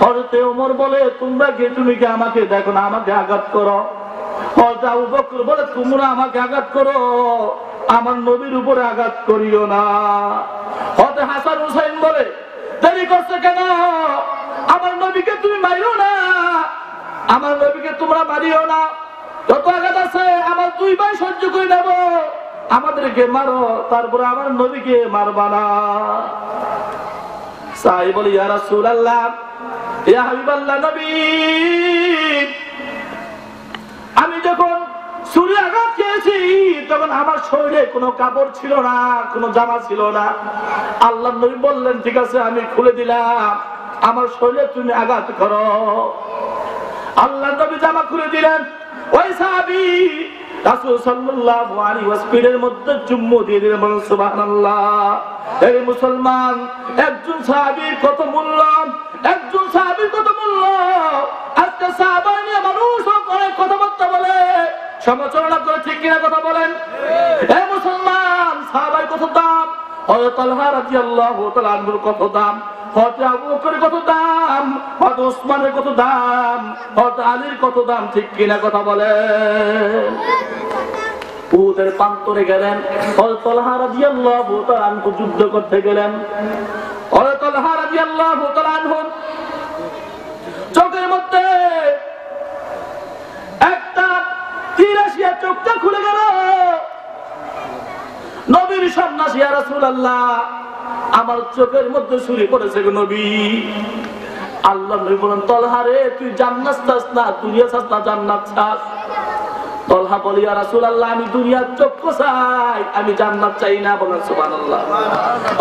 হযরত ওমর বলে তোমরা কে, তুমি কি আমাকে দেখো না, আমাকে আঘাত করো। হযরত আবু বকর বলে তোমরা আমাকে আঘাত করো, আমার নবীর উপরে আঘাত করিও না। হযরত হাসান হুসাইন বলে দেরি করছে কেন, আমার নবীকে তুমি মারিও না, আমার নবীকে তোমরা মারিও না, যত আঘাত আছে আমার দুই ভাই সহ্য করে নেব, আমাদেরকে মারো, তারপরে আমার নবীকে মারবা না। সাহাবী বলে ইয়া রাসূলুল্লাহ, ইয়া হাবিবাল্লাহ নবী, আমি যখন ছুরি আঘাত খেয়েছি তখন আমার শরীরে কোনো কাপড় ছিল না, কোনো জামা ছিল না। আল্লাহর নবী বললেন ঠিক আছে আমি খুলে দিলাম, আমার শরীরে তুমি আঘাত করো। আল্লাহর নবী জামা খুলে দিলেন। ওই সাহাবী রাসূল সাল্লাল্লাহু আলাইহি ওয়াসাল্লামের মধ্যে চুম্বু দিয়ে দিলেন, বলেন সুবহানাল্লাহ। এই মুসলমান, একজন সাহাবীর কত মূল্য, একজন সাহাবীর কত মূল্য। আজকে সাহাবা নিয়ে মানুষ অনেক কথাবার্তা বলে, সমালোচনা করে, ঠিক কিনা কথা বলেন? এই মুসলমান, সাহাবার কত দাম, হযরত তালহা রাদিয়াল্লাহু তাআলা আনহুর কত দাম, হযরত আবু বকরের কত দাম, হযরত ওসমানের কত দাম, হযরত আলীর কত দাম, ঠিক কিনা কথা বলেন? উহুদের প্রান্তরে গেলেন, হযরত তালহা রাদিয়াল্লাহু তাআলা আনহু যুদ্ধ করতে গেলেন। হযরত তালহা রাদিয়াল্লাহু তাআলা আনহু চোখের মধ্যে একটা তীর আসিয়া চোখটা খুলে গেল। নবীর সন্ন্যাসী, ইয়া রাসূলুল্লাহ, আমার চোখের মধ্যে ছুরি পড়েছে গো নবী। আল্লাহর নবী বলেন তালহা রে, তুই জান্নাত চাস না, দুনিয়া চাস না, জান্নাত চাস? তালহা বলে ইয়া রাসূলুল্লাহ, আমি দুনিয়ার চক্ষু চাই, আমি জান্নাত চাই না। বলেন সুবহানাল্লাহ।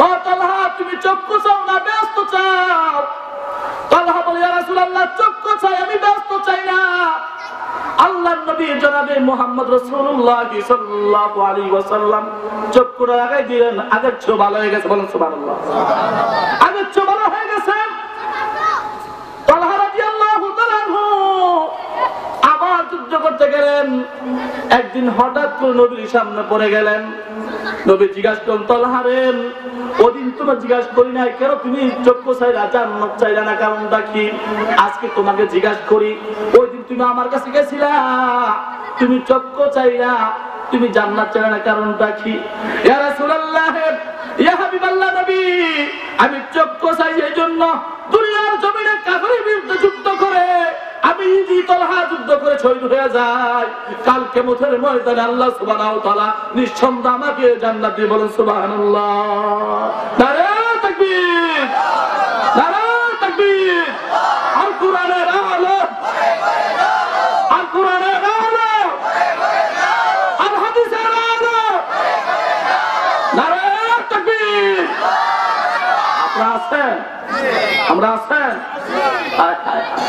ও তালহা, তুমি চক্ষু চাও না ব্যস্ত চাও? তালহা বলে ইয়া রাসূলুল্লাহ, চক্ষু চাই, আমি ব্যস্ত চাই না। আল্লাহর নবী জনাবে মুহাম্মদ রাসূলুল্লাহ সাল্লাল্লাহু আলাইহি ওয়াসাল্লাম চক্ষুটা লাগাই দিলেন, আগের চেয়ে ভালো হয়ে গেছে। বলেন সুবহানাল্লাহ। আগের চেয়ে ভালো হয়ে গেছে। তালহা রাদিয়াল্লাহু তাআলা আনহু আবার যুদ্ধ করতে গেলেন। একদিন হঠাৎ করে নবীর সামনে পড়ে গেলেন। নবী জিজ্ঞাসা করলেন তালহা রে, ওদিন তোমার জিজ্ঞাসা করি নাই কেন তুমি চক্ষু চাইলা, জান্নাত চাইলা না, কারণটা কি? আজকে তোমাকে জিজ্ঞাসা করি, ওই দিন তুমি আমার কাছে গেছিলা, তুমি চক্ষু চাইলা, তুমি জান্নাত চাইলা না, কারণটা কি? ইয়া রাসূলুল্লাহ, ইয়া হাবিবাল্লাহ নবী, আমি চক্ষু চাই এই জন্য দুনিয়ার জমিনে কাফিরের বিরুদ্ধে যুদ্ধ করে আমি তালহা যুদ্ধ করে শহীদ হয়ে যায়, কাল কিয়ামতের ময়দানে আল্লাহ সুবহানাহু ওয়া তাআলা নিঃসন্দেহে আমাকে জান্নাত দিয়ে। বলেন সুবহানাল্লাহ। নারে তাকবীর, নারে তাকবীর। আল কোরআনের আলো, আল কোরআনের আলো, আল হাদিসের আলো। নারে তাকবীর। আপনারা আছেন? আমরা আছেন?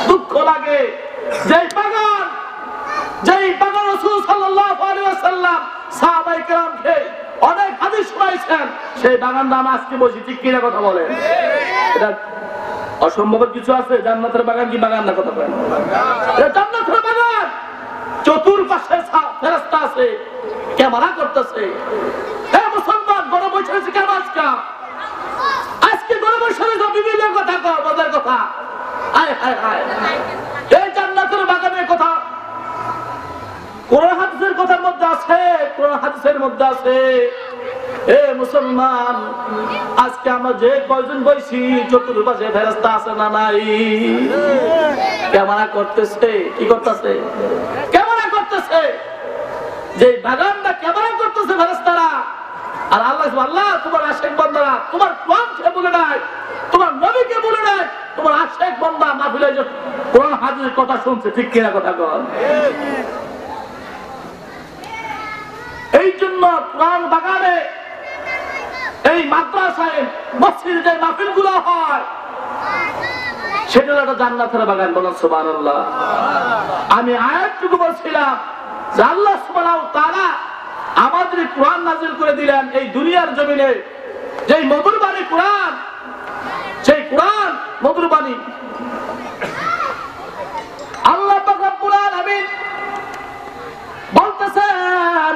দুঃখ লাগে, যেই বাগান রাসূল সাল্লাল্লাহু আলাইহি ওয়াসাল্লাম সাহাবায়ে কেরামকে অনেক হাদিস শোনাইছেন, সেই বাগান নাম আজকে বসি, ঠিক কিনা কথা বলেন? এটা অসম্ভবের কিছু আছে? জান্নাতের বাগান কি বাগান না? কথা বলেন। এটা জান্নাতের বাগান, চতুর্পাশে ফেরেশতা আছে, ক্যামেরা করতেছে। এই মুসলমান বড় বসে আছে কেন? আজকে বড় বসে আছে বিভিন্ন কথা কও, মজার কথা। আয় হায় হায়, এই জান্নাতের বাগানের কথা কোরআন হাদিসের কথার মধ্যে আছে, কোরআন হাদিসের মধ্যে আছে। এ মুসলমান, আজকে আমরা যে কয়জন বইছি চতুর্পাশে ফেরেশতা আছে না নাই? ক্যামেরা করতেছে। কি করতেছে? ক্যামেরা করতেছে। যে বাগানটা ক্যামেরা করতেছে ফেরেশতারা। আর আল্লাহ তোমার আশিক বান্দারা তোমার কোরআনকে বলে নাই, তোমার নবীকে বলে নাই, তোমার আশিক বান্দা মাহফিলে যে কোরআন হাদিসের কথা শুনছে, ঠিক কিনা কথা বল? এই জন্য কোরআন বাগানে, এই মাদ্রাসায়, মসজিদে যে মাহফিলগুলো হয়, সেটা একটা জান্নাতের বাগান। বলেন সুবহানাল্লাহ। আমি আয়াতটুকু বলছিলাম যে আল্লাহ সুবহানাহু ওয়া তাআলা আমাদের কোরআন নাযিল করে দিলেন এই দুনিয়ার জমিনে, যেই মধুর বাণী কোরআন, সেই কোরআন মধুর বাণী। আল্লাহ পাক রব্বুল আলামিন বলতেছেন,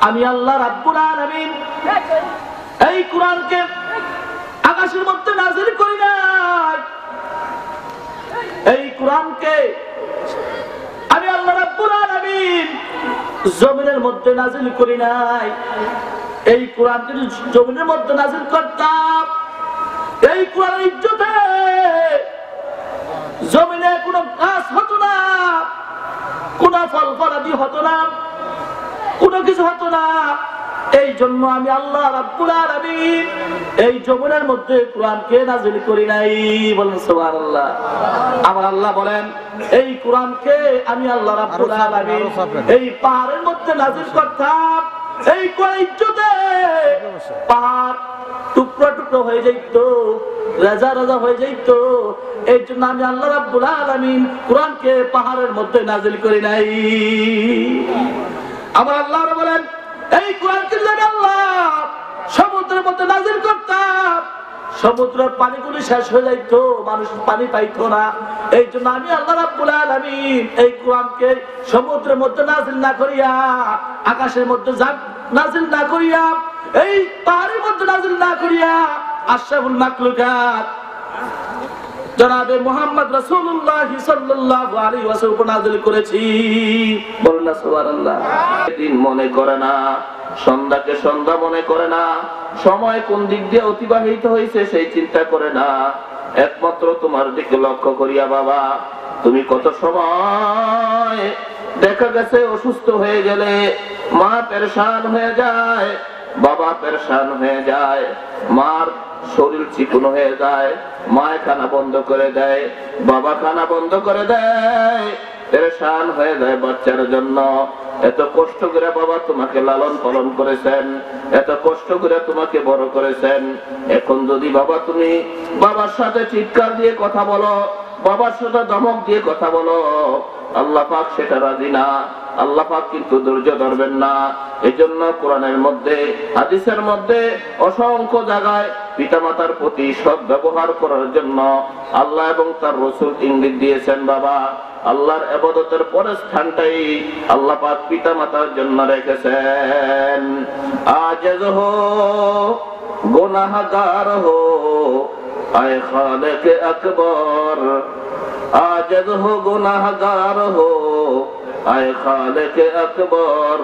আমি আল্লাহ রাব্বুল আলামিন এই কোরআনকে আকাশের মধ্যে নাযিল করি নাই, কোরআনকে আমি আল্লাহ রাব্বুল আলামিন জমিনের মধ্যে নাযিল করি নাই। এই কোরআন যদি জমিনের মধ্যে নাযিল করতাম, এই কোরআনের ইজ্জতে জমিনে কোনো গাছ হতো না, কোন ফল ফলাদি হতো না, কোনো কিছু হতো না। এই জন্য আমি আল্লাহ রাব্বুল আলামিন এই জমিনের মধ্যে কোরআনকে নাযিল করি নাই। বলেন সুবহানাল্লাহ। আমার আল্লাহ বলেন এই কোরআনকে আমি আল্লাহ রাব্বুল আলামিন এই পাহাড়ের মধ্যে নাযিল করতাম, এই কোরআন ইজ্জতে পাহাড় টুকরো টুকরো হয়ে যাইত, রাজা রাজা হয়ে যাইত। এই জন্য আমি আল্লাহ রাব্বুল আলামিন কোরআনকে পাহাড়ের মধ্যে নাযিল করি নাই। আমার আল্লাহ বলেন এই কোরআনকে যদি আল্লাহ সমুদ্রের মধ্যে নাযিল করতাম, সমুদ্রের পানিগুলি শেষ হয়ে যাইত, মানুষ পানি পাইতো না। এই জন্য আমি আল্লাহ রাব্বুল আলামিন এই কোরআনকে সমুদ্রের মধ্যে নাযিল না করিয়া, আকাশের মধ্যে নাযিল না করিয়া, এই পাহাড়ের মধ্যে নাযিল না করিয়া আশরাফুল মাখলুকাত জনাবে মুহাম্মদ রাসূলুল্লাহ সাল্লাল্লাহু আলাইহি ওয়াসাল্লাম নাযিল করেছি। বলেন না সুবহানাল্লাহ। দিন মনে করে না, সন্ধ্যাকে সন্ধ্যা মনে করে না, সময় কোন দিক দিয়ে অতিবাহিত হয়েছে সেই চিন্তা করে না, একমাত্র তোমার দিকে লক্ষ্য করিয়া বাবা তুমি কত সময় দেখা গেছে অসুস্থ হয়ে গেলে মা পেরেশান হয়ে যায়, বাবা পেরেশান হয়ে যায়, মার শরীর চিকন হয়ে যায়, মায় খানা বন্ধ করে দেয়, বাবা খানা বন্ধ করে দেয়, পেরেশান হয়ে যায় বাচ্চার জন্য। এত কষ্ট করে বাবা তোমাকে লালন পালন করেছেন, এত কষ্ট করে তোমাকে বড় করেছেন। এখন যদি বাবা তুমি বাবার সাথে চিৎকার দিয়ে কথা বলো, বাবার সাথে ধমক দিয়ে কথা বলো, আল্লাহ পাক সেটা রাজি না। আল্লাহ পাক কিন্তু ধৈর্য ধরবেন না। এজন্য কোরআনের মধ্যে হাদিসের মধ্যে অসংখ্য জায়গায় পিতামাতার প্রতি সৎ ব্যবহার করার জন্য আল্লাহ এবং তার রাসূল ইঙ্গিত দিয়েছেন। বাবা আল্লাহর ইবাদতের পরের স্থানটাই আল্লাহ পাক পিতামাতার জন্য রেখেছেন। আজজ হো গুনাহগার হো আয়ে খালিক আকবর, আজজ হো গুনাহগার হো आए खालिक अकबर,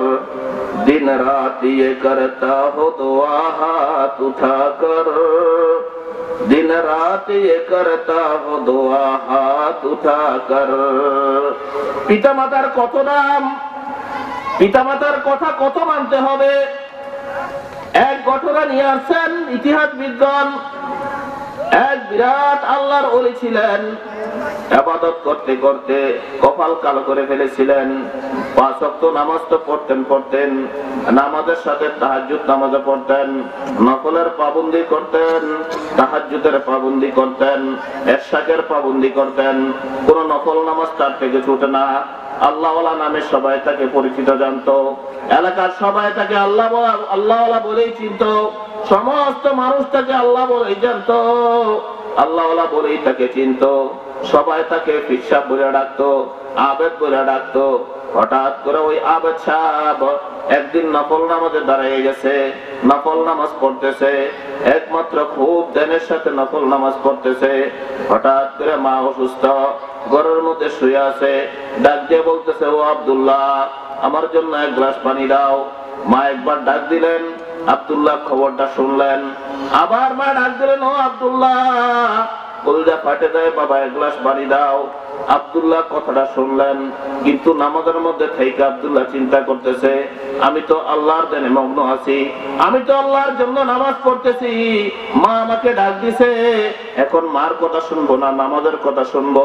दिन रात ये करता हो दुआ हाथ उठाकर, दिन रात ये करता हो दुआ हाथ उठाकर। पिता मातार कत नाम, पिता मातार कथा कत मानते होबे। एक घटना निये आसेन इतिहास विद्वान, एक বিরাট আল্লাহর ওলি ছিলেন, ইবাদত করতে করতে কপাল কালো করে ফেলেছিলেন। 5 ওয়াক্ত নামাজ তো পড়তেন, নামাজের সাথে তাহাজ্জুদ নামাজও পড়তেন, নফলের পাবন্দি করতেন, তাহাজ্জুদের পাবন্দি করতেন, ইশরাকের পাবন্দি করতেন। কোন নফল নামাজ তার থেকে ছুটে না। আল্লাহওয়ালা নামে সবাই তাকে পরিচিত জানতো, এলাকার সবাই তাকে আল্লাহওয়ালা বলেই চিনতো, সমস্ত মানুষ তাকে আল্লাহ বলেই জানতো, আল্লাহওয়ালা বলেই তাকে চিনতো। সবাই তাকে পিসাব বলে ডাকতো, আবেদ বলে ডাকতো। হঠাৎ করে ওই আবেদ সাহেব একদিন নফল নামাজে দাঁড়িয়ে গেছে, নফল নামাজ পড়তেছে, একমাত্র খুব ধ্যানের সাথে নফল নামাজ পড়তেছে। হঠাৎ করে মা অসুস্থ, ঘরের মধ্যে শুয়ে আছে, ডাক দিয়ে বলতেছে, ও আব্দুল্লাহ আমার জন্য এক গ্লাস পানি দাও। মা একবার ডাক দিলেন, আব্দুল্লাহ খবরটা শুনলেন। আবার মা ডাক দিলেন, ও আব্দুল্লাহ, কলিজা ফাটে যায়, বাবা এক গ্লাস পানি দাও। আব্দুল্লাহ কথাটা শুনলেন, কিন্তু নামাজের মধ্যে থেকে আব্দুল্লাহ চিন্তা করতেছে, আমি তো আল্লাহর দেনে মগ্ন আছি, আমি তো আল্লাহর জন্য নামাজ পড়তেছি, মা আমাকে ডাক দিছে, এখন মার কথা শুনবো না নামাজের কথা শুনবো।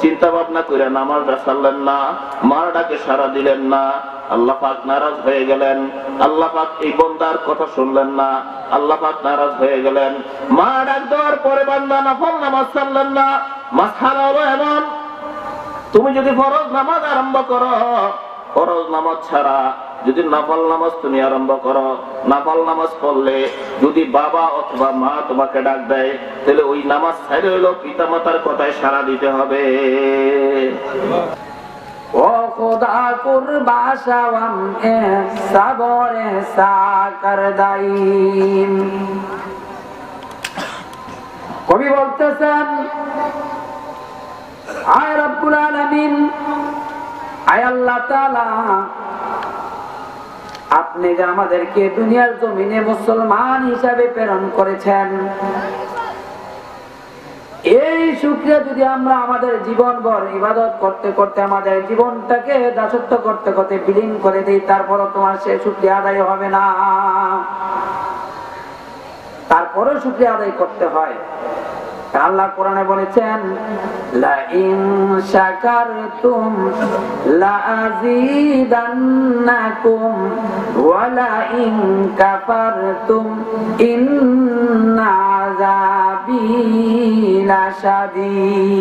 চিন্তা ভাবনা করে নামাজটা ছাড়লেন না, মার ডাকে সাড়া দিলেন না। আল্লাহ পাক নারাজ হয়ে গেলেন, আল্লাহ পাক এই বান্দার কথা শুনলেন না, আল্লাহ পাক নারাজ হয়ে গেলেন। মা ডাক দেওয়ার পরে বান্দা নফল নামাজ ছাড়লেন না। মাসহালা হলো এমন, তুমি যদি ফরজ নামাজ আরম্ভ করো, ফরজ নামাজ ছাড়া যদি নফল নামাজ তুমি আরম্ভ করো, নফল নামাজ পড়লে যদি বাবা অথবা মা তোমাকে ডাক দেয়, তাহলে ওই নামাজ ছেড়ে হলো পিতা মাতার কথায় সাড়া দিতে হবে। ও খোদা কুরবা শাওয়াম এ সাবরে সাকার দাইম। কবি বলতেছেন আয় রব্বুল আলামিন, আয় আল্লাহ তাআলা, আপনি যে আমাদেরকে দুনিয়ার জমিনে মুসলমান হিসাবে প্রেরণ করেছেন, এই শুকরিয়া যদি আমরা আমাদের জীবনভর ইবাদত করতে করতে আমাদের জীবনটাকে দাসত্ব করতে করতে বিলীন করে দিই, তারপরও তোমার সে শুকরিয়া আদায় হবে না। তারপরও শুকরিয়া আদায় করতে হয়। আল্লাহ কোরআনে বলেছেন, লা ইন শাকারতুম লা আযীদান্নাকুম ওয়া লা ইন কাফারতুম ইন্না আযাবী লাশাদীদ।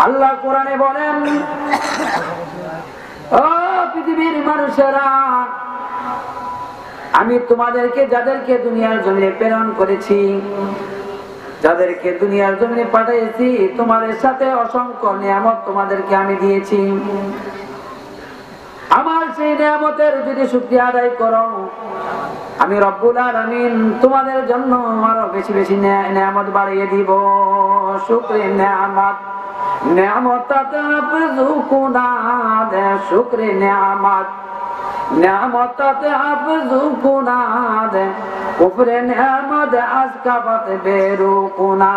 আল্লাহ কোরআনে বলেন, ও পৃথিবীর মানুষেরা, আমি তোমাদেরকে যাদেরকে দুনিয়ার জমিনে প্রেরণ করেছি, যাদেরকে দুনিয়ার জমিনে পাঠিয়েছি, তোমাদের সাথে অসংখ্য নিয়ামত তোমাদেরকে আমি দিয়েছি। আমার সেই নিয়ামতের যদি শুকরিয়া আদায় করো, আমি রব্বুল আলামিন তোমাদের জন্য আরো বেশি বেশি নিয়ামত বাড়িয়ে দিব। শুকরে নিয়ামত নিয়ামতাতে আফযুকুনা, শুকরে নিয়ামত নিয়ামতাতে আফযুকুনা, কুফরে নিয়ামত আজকাবাত বেরুকুনা,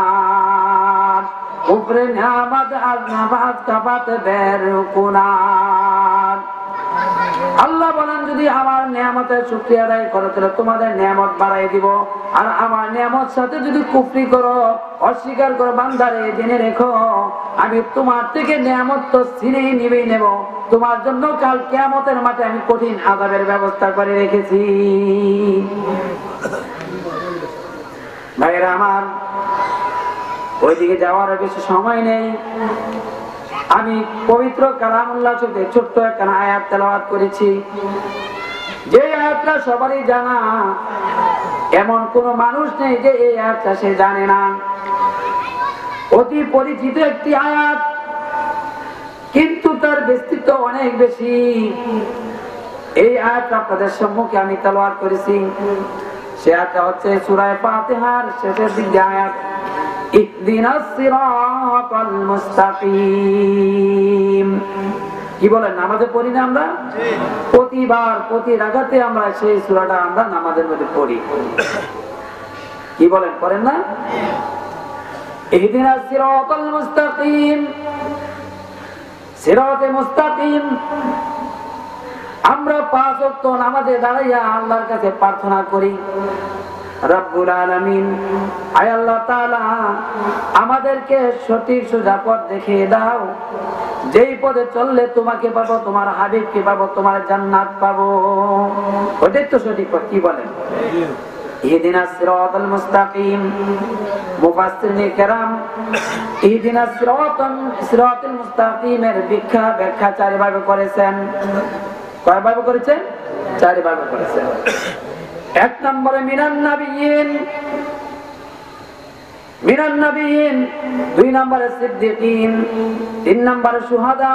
কুফরে নিয়ামত আজকাবাত বেরুকুনা। আল্লাহ বলেন, যদি আমার নিয়ামতের শুকরিয়া আদায় করো তাহলে তোমাদের নিয়ামত বাড়াই দিব, আর আমার নিয়ামত সাথে যদি কুফরি করো, অস্বীকার করো, বান্দারে জেনে রেখো, আমি তোমার থেকে নিয়ামত তো ছিনিয়ে নিবেই নেব। তোমার জন্য কাল কিয়ামতের মাঠে আমি কঠিন আযাবের ব্যবস্থা করে রেখেছি। ভাইরা আমার, ওইদিকে যাওয়ার বেশি সময় নেই। আমি পবিত্র কালামুল্লাহ থেকে ছোট্ট একটা আয়াত তেলাওয়াত করেছি, যে আয়াতটা সবারই জানা, এমন কোন মানুষ নেই যে এই আয়াতটা সে জানে না। অতি পরিচিত একটি আয়াত, কিন্তু তার বিস্তৃত অনেক বেশি। এই আয়াতটা আপনাদের সম্মুখে আমি তেলাওয়াত করেছি। সে আয়াতটা হচ্ছে সূরা ফাতিহার শেষের দিকে আয়াত, ইহদিনাস সিরাতাল মুস্তাকিম। কি বলেন, নামাজে পড়ি না আমরা? প্রতিবার প্রতি রাকাতে আমরা সেই সূরাটা আমরা নামাজের মধ্যে পড়ি। কি বলেন, পড়েন না? ইহদিনাস সিরাতাল মুস্তাকিম, সিরাতে মুস্তাকিম। আমরা 5 ওয়াক্ত নামাজে দাঁড়াইয়া আল্লাহর কাছে প্রার্থনা করি, রব্বুল আলামিন, আয় আল্লাহ তাআলা, আমাদেরকে সঠিক সোজা পথ দেখিয়ে দাও, যেই পথে চললে তোমাকে পাবো, তোমার হাবিবকে পাবো, তোমার জান্নাত পাবো। ওটাই তো সঠিক পথ। কি বলেন? ইহদিনাস সিরাতাল মুস্তাকিম। মুফাসসিরিনে কেরাম ইহদিনাস সিরাতাল মুস্তাকিমের ব্যাখ্যা 4 ভাবে করেছেন। কয় ভাবে করেছেন? 4 ভাবে করেছেন। 1 নম্বরে মিনান নাবিয়িন, 2 নম্বরে সিদ্দিকিন, 3 নম্বরে শুহাদা,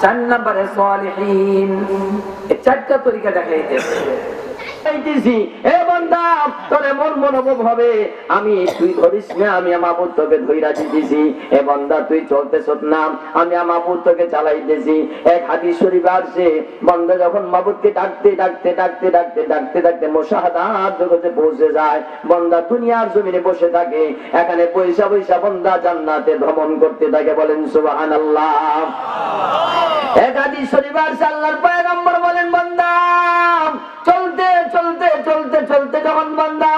4 নম্বরে সালিহিন। এই 4টা তরিকা দেখাইতেছে। এ বান্দা, তোর এমন মনোভাব হবে আমি তুই ধরিস না, আমি আমার পুত্রকে ধইরা দিতেছি। এ বান্দা, তুই চলতেছ না, আমি আমার পুত্রকে চালাইতেছি। এক হাদিস শরীফ আছে, বান্দা যখন মাবুদকে ডাকতে ডাকতে ডাকতে ডাকতে ডাকতে ডাকতে মুশাহাদাত জগতে পৌঁছে যায়, বান্দা দুনিয়ার জমিনে বসে থাকে, এখানে পয়সা পয়সা বান্দা জান্নাতে ভ্রমণ করতে থাকে। বলেন সুবহানাল্লাহ। এক হাদিস শরীফ আছে, আল্লাহর পয়গম্বর বলেন, বান্দা চলতে চলতে চলতে চলতে যখন বান্দা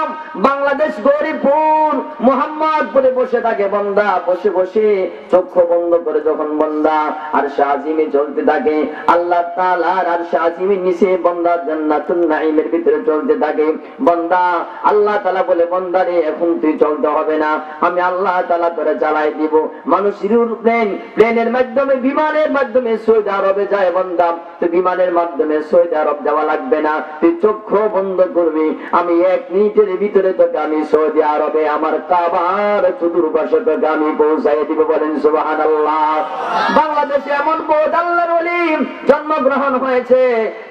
বাংলাদেশ গরিবপুর মোহাম্মদপুরে বসে থাকে, বান্দা বসে বসে চক্ষু বন্ধ করে যখন বান্দা আরশে আজিমে চলতে থাকে, আল্লাহ তাআলার আরশে আজিমের নিচে বান্দা জান্নাতুন নাঈমের ভিতরে চলতে থাকে, বান্দা আল্লাহ তাআলা বলে, বান্দা রে, এখন তুই চলতে হবে না, আমি আল্লাহ তাআলা তোরে চালাই দিব। মানুষের প্লেনের মাধ্যমে, বিমানের মাধ্যমে সৌদি আরবে যায়, বান্দা তুই বিমানের মাধ্যমে সৌদি আরব যাওয়া লাগবে না, তুই চক্ষু বন্ধ করবি, আমি 1 মিনিটের ভিতরে তোকে আমি সৌদি আরবে আমার কাবার শুধু চতুর্পাশে তোকে আমি পৌঁছাই দিব, বলেন সুবহানাল্লাহ। বাংলাদেশে এমন বহুত আল্লাহর ওলি জন্মগ্রহণ হয়েছে,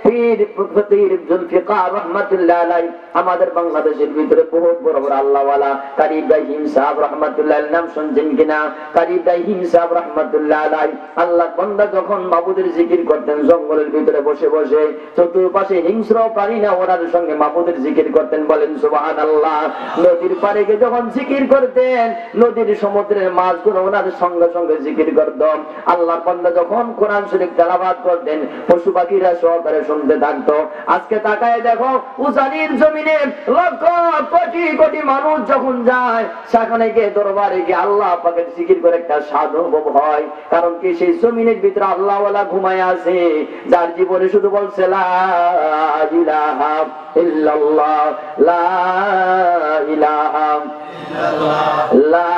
পীর ফকির জুলফিকার রহমাতুল্লাহ আলাইহি। আমাদের বাংলাদেশের ভিতরে বহুত বড় বড় আল্লাহওয়ালা, কারি ইব্রাহিম সাহেব রহমাতুল্লাহ আলাইহি, নাম শুনছেন কিনা? কারি ইব্রাহিম সাহেব রহমাতুল্লাহ আলাইহি আল্লাহ বান্দা যখন মাবুদের জিকির করতেন জঙ্গলের ভিতরে বসে বসে, চতুর্পাশে হিংস্র প্রাণীরা ওনার সঙ্গে মাবুদের জিকির করতেন, বলেন সুবহানাল্লাহ। নদীর পাড়ে গিয়ে যখন জিকির করতেন, নদীর সমুদ্রের মাছগুলো ওনার সঙ্গে সঙ্গে জিকির করত। আল্লাহ বান্দা যখন কোরআন শরীফ তেলাওয়াত করতেন, পশু পাখিরা সহকারে শুনতে থাকতো। আজকে তাকায় দেখো, উজানির জমিনে লক্ষ কোটি কোটি মানুষ যখন যায়, সেখানে গিয়ে দরবারে গিয়ে আল্লাহ পাকের জিকির করে একটা স্বাদ অনুভব হয়। কারণ কি, সেই জমিনের ভিতরে আল্লাহ ওয়ালা ঘুমায় আছে, যার জীবনে শুধু বলছে লা ইলাহা ইল্লাল্লাহ, লা ইলাহা লা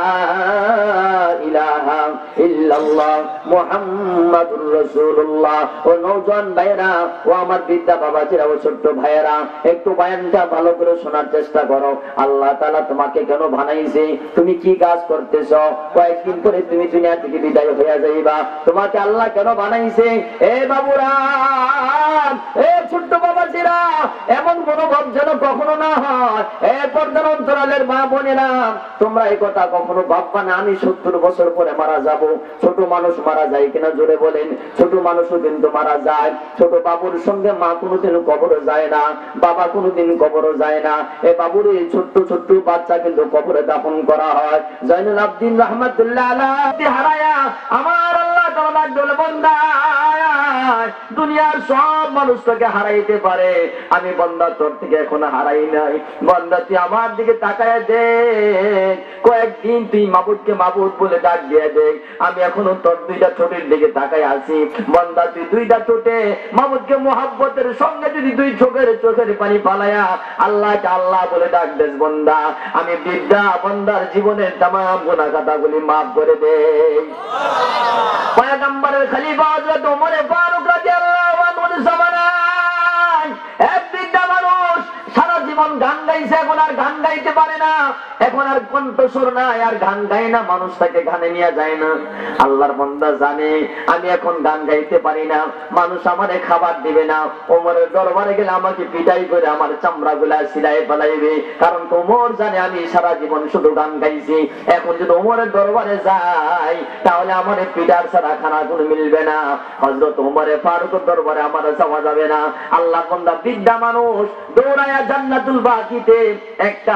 ইলাহা ইল্লাল্লাহ মুহাম্মাদুর রাসূলুল্লাহ। ও নওজোয়ান ভাইরা, ও আমার বিদ্যা বাবাজিরা, ও ছোট্ট ভাইরা, একটু বয়ানটা ভালো করে শোনার চেষ্টা করো। আল্লাহ তাআলা তোমাকে কেন বানাইছে, তুমি কি কাজ করতেছ, কয়েকদিন পরে তুমি দুনিয়া থেকে বিদায় হয়ে যাইবা, তোমাকে আল্লাহ কেন বানাইছে? এ বাবুরা, এ ছোট্ট বাবাজিরা, এমন মনোভাব যেন কখনো না হয়। এ পর্দার অন্তরালের মা বোনেরা, তোমরা এই কথা কখনো ভাববা না আমি 70 বছর পরে মারা যাব। ছোট মানুষ মারা যায় কিনা জোরে বলেন? ছোট মানুষও কিন্তু মারা যায়। ছোট বাবুর সঙ্গে মা কোনোদিন কবরে যায় না, বাবা কোনোদিন কবরে যায় না। এ বাবুর এই ছোট্ট ছোট্ট বাচ্চা কিন্তু কবরে দাফন করা হয়। জয়নুল আবদিন রহমাতুল্লাহ আলাইহি হারায়া আমার আল্লাহ তাআলা বলে, বান্দা দুনিয়ার সব মানুষটাকে হারাইতে পারে, আমি বান্দা তোর থেকে এখন হারাই নাই। বান্দা তুই আমার দিকে তাকায় দেখ, কয়েকদিন তুই মাবুদকে মাবুদ বলে ডাক দিয়ে দেখ, আমি এখনো তোর দুইটা ঠোঁটের দিকে তাকায় আছি। বান্দা তুই দুইটা ঠোঁটে মাবুদকে মোহাব্বতের সঙ্গে যদি দুই চোখের পানি পালায়া আল্লাহকে আল্লাহ বলে ডাক দেস, বান্দা আমি বিদ্যা বান্দার জীবনের তামাম গুনাহ খাতাগুলি মাফ করে দেই। পয়গম্বরের খলিফা হযরত ওমর ফারুক রাদিয়াল্লাহু আনহুর জামানায় এক বিদ্যা মানুষ সারা জীবন গান গাইছে, এখন আর গান গাইতে পারে না, এখন আর কণ্ঠস্বর নাই, আর গান গায় না, মানুষ তাকে গানে নিয়ে যায় না। আল্লাহর বান্দা জানে আমি এখন গান গাইতে পারি না, মানুষ আমারে খাবার দিবে না, ওমরের দরবারে গেলে আমাকে পিটাই করে আমার চামড়া গুলা ছিলাই ফেলাইবে। কারণ ওমর জানে আমি সারা জীবন শুধু গান গাইছি, এখন যদি ওমরের দরবারে যাই তাহলে আমার পিটার ছাড়া খানা কোনো মিলবে না। হযরত ওমর ফারুকের দরবারে আমার যাওয়া যাবে না। আল্লাহ বান্দা বিদ্যা মানুষ দৌড়ায়া জান্নাতুল বাকিতে একটা